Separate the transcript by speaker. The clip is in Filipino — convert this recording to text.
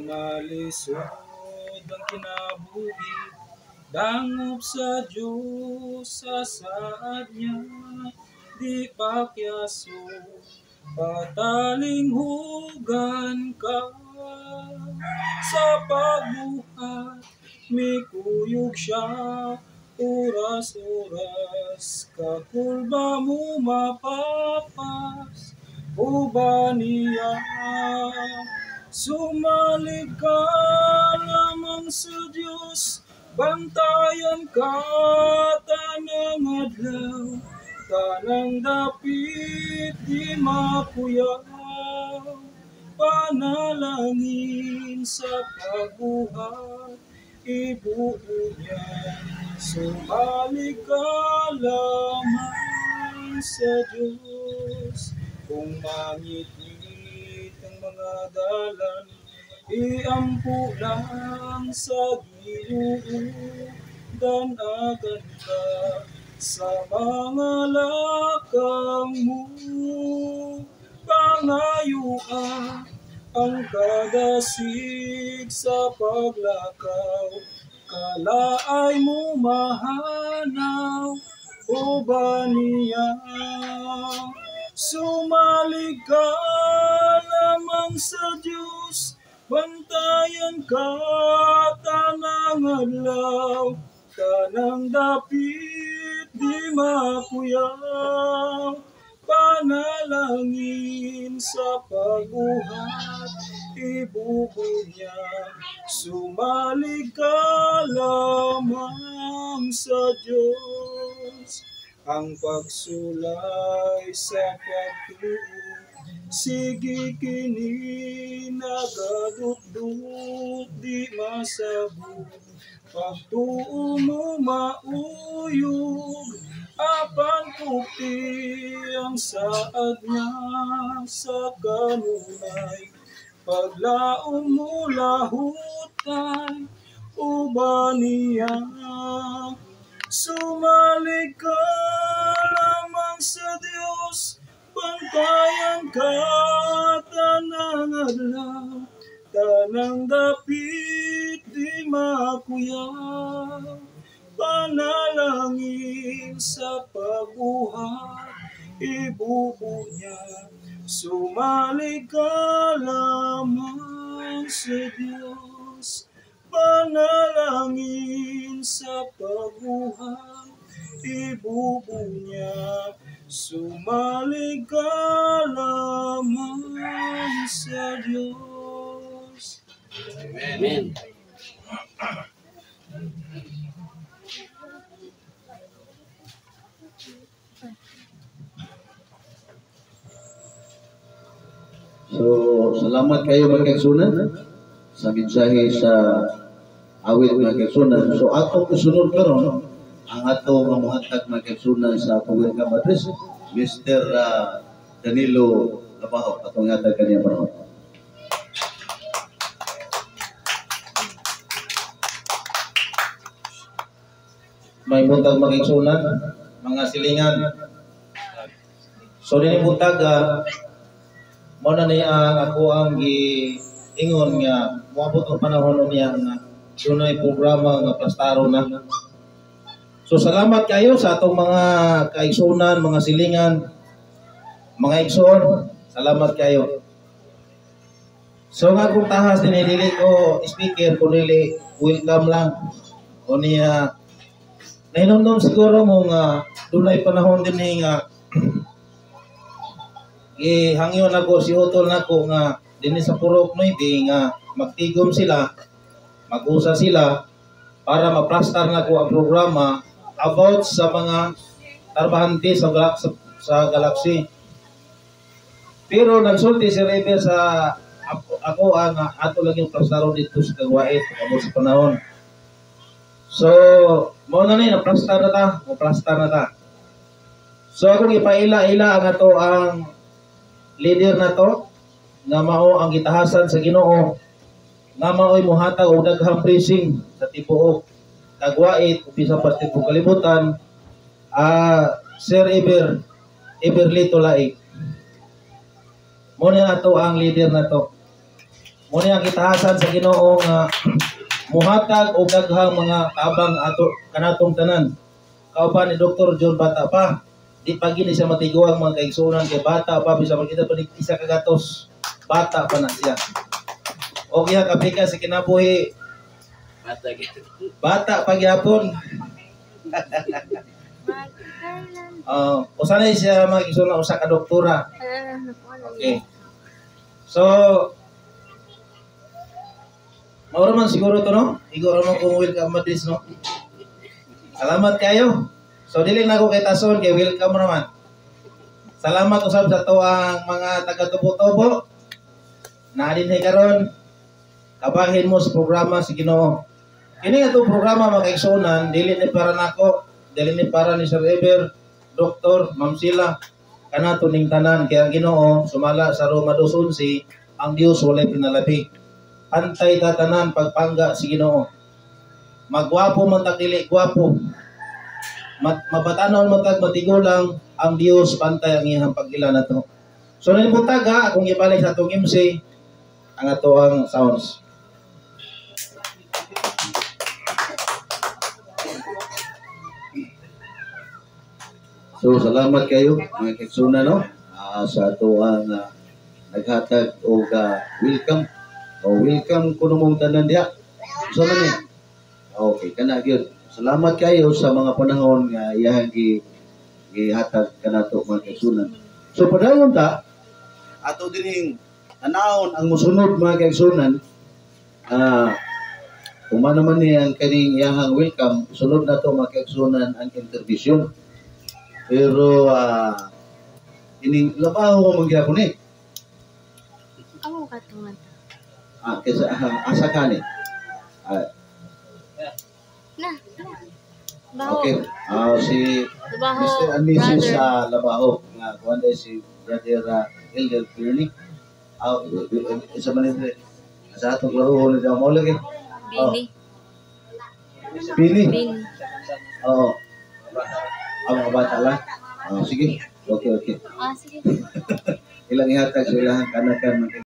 Speaker 1: malisod ang kinabuhi, dangop sa Diyos sa saad niya, di pakyaso, patalinghugan ka sa pagbuhat, may kuyog siya, oras-oras, kakulba mo mapapas, o ba niya? Sumalig ka lamang sa Diyos, bantayan ka tanang adlaw, tanang dapit di mapuyaw, panalangin sa pagbuhat, ibuo niya. Sumalig ka lamang sa Diyos, kung mangit-ngit ang mga dalan, iampo lang sa giluudan, agan ka sa mga lakang mo, pangayuan ang kadasig sa paglakaw, kalaay mo mahanaw, o ba niya? Sumalig ka lamang sa Diyos, bantayan ka tanang adlaw, tanang dapit di makuyaw, panalangin sa pagbuhat, ibubo niya. Sumalig ka lamang sa Diyos, ang pagsulay sa pagtuo, sige kini nagadut-dut di masabot, pagtuo mo mauyog, apan puti ang saad niya sa kanunay, paglaom mo lahutay, o ba niya? Sumalig ka lamang sa Diyos, bantayan ka tanang adlaw, tanang dapit di makuyaw, panalangin sa pagbuhat, ibubo niya. Sumalig ka lamang sa Diyos, panalangin sa pagbuhat, ibubo niya. Sumalig ka lamang sa Diyos.
Speaker 2: Amen.
Speaker 3: So, salamat kayo mga kaigsunan sa mensahe sa awit mga kaigsunan. So, atong kasunod karon ang atong mamuhatag mga kaigsunan sa atong welcome address, Mr. Danilo Labaho, atong hatag kaniya panahon. May buntag mga kaigsunan, mga silingan. So, dini buntag, mo na niya ako ang giingon nga moabot ang panahon niya nga sunay programa nga plastaro na. So salamat kayo sa atong mga kaigsunan, mga silingan, mga igsoon. Salamat kayo. So nga kung tahas din dili ko speaker kung dili welcome lang. O niya nahinumdum siguro mo nga dunay panahon din nga hangyon ako si utol nako nga dinhi sa Purok 9 nga magtigom sila, mag-usa sila para maplastar nako ang programa about sa mga trabahante sa galaxy. Pero nagsulti si Rebe sa ako ang ato lang yung plastaron dito sa Kagwait about sa panahon. So, mo na ni naplastar na ta, maplastar na ta. So akong ipaila-ila ang ato ang leader na to nga mao ang gitahasan sa Ginoo nga mao'y muhatag og daghang blessing sa tibuok Kagwait umpisa pa sa tibuok kalibutan. Sir Eberlito Laik mo na ato ang leader na to. muna ang kitahasan sa Ginoo nga muhatag og daghang mga tabang ato kanatong tanan. Kauban ni Dr. John bata pa, di pa gini siya matiguang mga kaigsunan kay bata pa bisa makita pa ni isa ka gatos. Bata pa na siya. O kaya kapika sa kinabuhi. Bata pa gyapon. Usanay siya mag-igsunan usa ka doktora. Okay. So, mauro man siguro to, no? Igor man kung welcome madis, no? Salamat kayo. So, dili na ako kay Tason, kay welcome naman. Salamat usab sa to ang mga taga-tubo-tubo. Naadinhay karon. Kabahin mo sa programa si Ginoo. Kini nga itong programa makaigsunan, dili ni para nako, dili ni para ni Sir Ever, Doktor, Ma'am Sila, kana tuning tanan kaya Ginoo sumala sa Roma 2:11 ang Dios walay pinalabi. Pantay tatanan pagpangga si Ginoo. Magwapo man tag dili gwapo. Mabatanon man tag matigulang ang Dios pantay ang iyang pagila nato. So nilibutag ha akong ibalik sa atong MC ang ato ang sounds.
Speaker 2: So salamat kayo mga kaigsunan, no? Sa ato ang naghatag og welcome. Welcome kuno mong tanan diha. So man ni. Okay, kana gyud. Salamat kayo sa mga panahon nga iyang gihatag kanato mga kaigsunan. So padayon ta ato dining anahon ang mosunod mga kaigsunan. Kumano man ni ang kaning iyang welcome, sunod na to mga kaigsunan ang intervision. Pero ining labaho mo mangyapon ni.
Speaker 4: Amo katungan.
Speaker 2: Kaysa asa ka ni.
Speaker 4: Na. Baho.
Speaker 2: Okay. Si
Speaker 4: Labaho,
Speaker 2: Mr. and Mrs.
Speaker 4: brother.
Speaker 2: Labaho nga kuan si Brother Elder Pirni. Isa man ni sa atong laro ni mo lagi.
Speaker 4: Bini.
Speaker 2: Pili.
Speaker 4: Bini.
Speaker 2: Oo. Ang mga bata lang. Sige. Okay.
Speaker 4: Sige.
Speaker 2: Ilang ihatag sa ilang kanakan